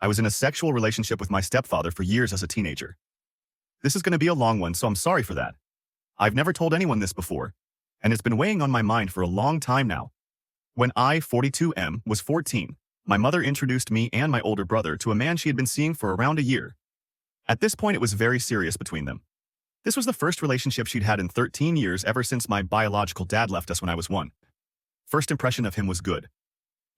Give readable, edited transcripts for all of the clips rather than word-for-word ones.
I was in a sexual relationship with my stepfather for years as a teenager. This is going to be a long one, so I'm sorry for that. I've never told anyone this before, and it's been weighing on my mind for a long time now. When I, 42M, was 14, my mother introduced me and my older brother to a man she had been seeing for around a year. At this point, it was very serious between them. This was the first relationship she'd had in 13 years ever since my biological dad left us when I was 1. First impression of him was good.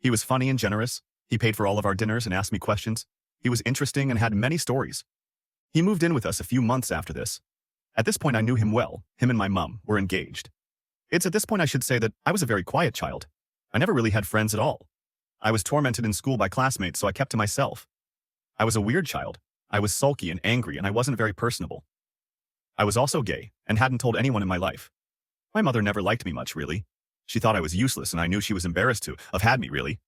He was funny and generous. He paid for all of our dinners and asked me questions. He was interesting and had many stories. He moved in with us a few months after this. At this point, I knew him well. Him and my mom were engaged. It's at this point I should say that I was a very quiet child. I never really had friends at all. I was tormented in school by classmates, so I kept to myself. I was a weird child. I was sulky and angry, and I wasn't very personable. I was also gay and hadn't told anyone in my life. My mother never liked me much, really. She thought I was useless, and I knew she was embarrassed to have had me, really.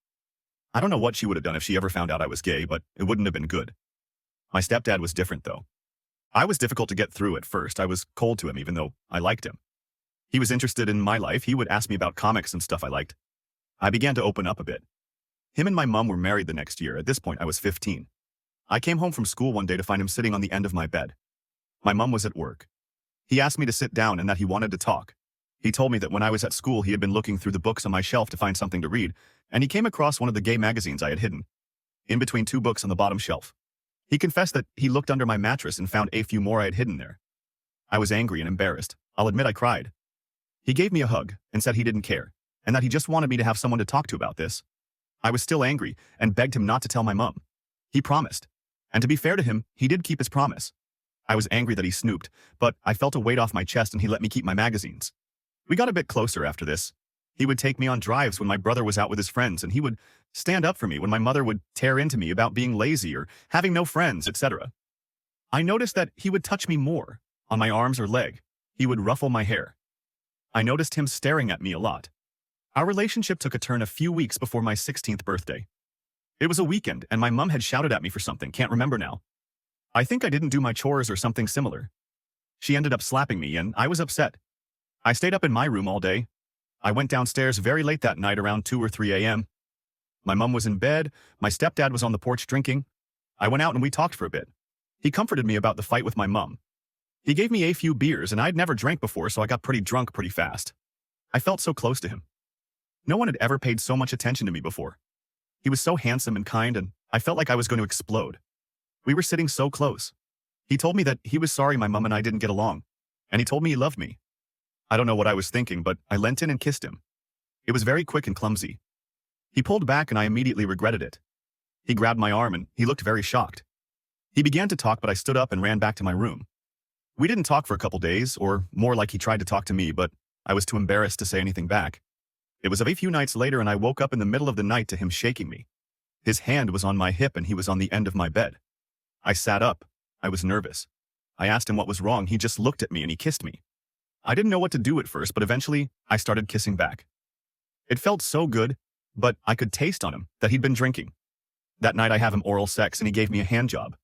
I don't know what she would have done if she ever found out I was gay, but it wouldn't have been good. My stepdad was different, though. I was difficult to get through at first. I was cold to him, even though I liked him. He was interested in my life. He would ask me about comics and stuff I liked. I began to open up a bit. Him and my mom were married the next year. At this point, I was 15. I came home from school one day to find him sitting on the end of my bed. My mom was at work. He asked me to sit down and that he wanted to talk. He told me that when I was at school, he had been looking through the books on my shelf to find something to read, and he came across one of the gay magazines I had hidden in between 2 books on the bottom shelf. He confessed that he looked under my mattress and found a few more I had hidden there. I was angry and embarrassed. I'll admit I cried. He gave me a hug and said he didn't care, and that he just wanted me to have someone to talk to about this. I was still angry and begged him not to tell my mom. He promised. And to be fair to him, he did keep his promise. I was angry that he snooped, but I felt a weight off my chest and he let me keep my magazines. We got a bit closer after this. He would take me on drives when my brother was out with his friends, and he would stand up for me when my mother would tear into me about being lazy or having no friends, etc. I noticed that he would touch me more, on my arms or leg. He would ruffle my hair. I noticed him staring at me a lot. Our relationship took a turn a few weeks before my 16th birthday. It was a weekend, and my mom had shouted at me for something, can't remember now. I think I didn't do my chores or something similar. She ended up slapping me, and I was upset. I stayed up in my room all day. I went downstairs very late that night around 2 or 3 a.m. My mom was in bed. My stepdad was on the porch drinking. I went out and we talked for a bit. He comforted me about the fight with my mom. He gave me a few beers, and I'd never drank before, so I got pretty drunk pretty fast. I felt so close to him. No one had ever paid so much attention to me before. He was so handsome and kind, and I felt like I was going to explode. We were sitting so close. He told me that he was sorry my mom and I didn't get along, and he told me he loved me. I don't know what I was thinking, but I leant in and kissed him. It was very quick and clumsy. He pulled back and I immediately regretted it. He grabbed my arm and he looked very shocked. He began to talk, but I stood up and ran back to my room. We didn't talk for a couple days, or more like he tried to talk to me, but I was too embarrassed to say anything back. It was a few nights later and I woke up in the middle of the night to him shaking me. His hand was on my hip and he was on the end of my bed. I sat up. I was nervous. I asked him what was wrong. He just looked at me and he kissed me. I didn't know what to do at first, but eventually I started kissing back. It felt so good, but I could taste on him that he'd been drinking. That night I have him oral sex and he gave me a hand job.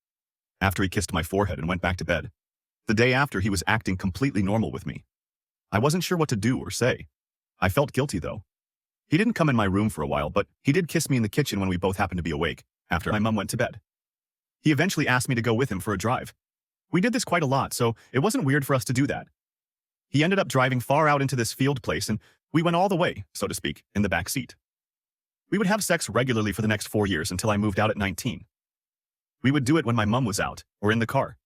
After he kissed my forehead and went back to bed. The day after, he was acting completely normal with me. I wasn't sure what to do or say. I felt guilty though. He didn't come in my room for a while, but he did kiss me in the kitchen when we both happened to be awake, after my mom went to bed. He eventually asked me to go with him for a drive. We did this quite a lot, so it wasn't weird for us to do that. He ended up driving far out into this field place, and we went all the way, so to speak, in the back seat. We would have sex regularly for the next 4 years until I moved out at 19. We would do it when my mom was out, or in the car.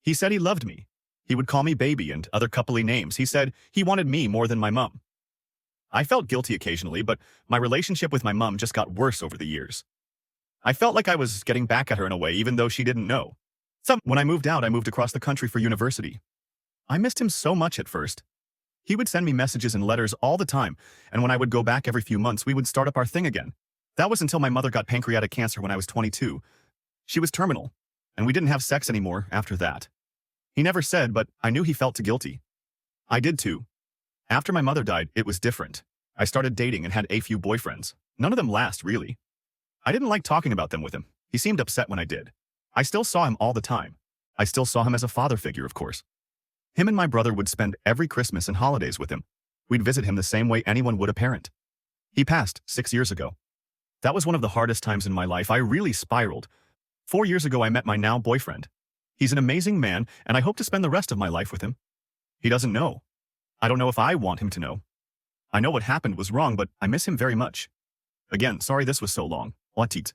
He said he loved me. He would call me baby and other coupley names. He said he wanted me more than my mom. I felt guilty occasionally, but my relationship with my mom just got worse over the years. I felt like I was getting back at her in a way, even though she didn't know. When I moved out, I moved across the country for university. I missed him so much at first. He would send me messages and letters all the time, and when I would go back every few months, we would start up our thing again. That was until my mother got pancreatic cancer when I was 22. She was terminal, and we didn't have sex anymore after that. He never said, but I knew he felt guilty. I did too. After my mother died, it was different. I started dating and had a few boyfriends. None of them last, really. I didn't like talking about them with him. He seemed upset when I did. I still saw him all the time. I still saw him as a father figure, of course. Him and my brother would spend every Christmas and holidays with him. We'd visit him the same way anyone would a parent. He passed 6 years ago. That was one of the hardest times in my life. I really spiraled. 4 years ago, I met my now boyfriend. He's an amazing man, and I hope to spend the rest of my life with him. He doesn't know. I don't know if I want him to know. I know what happened was wrong, but I miss him very much. Again, sorry this was so long. What?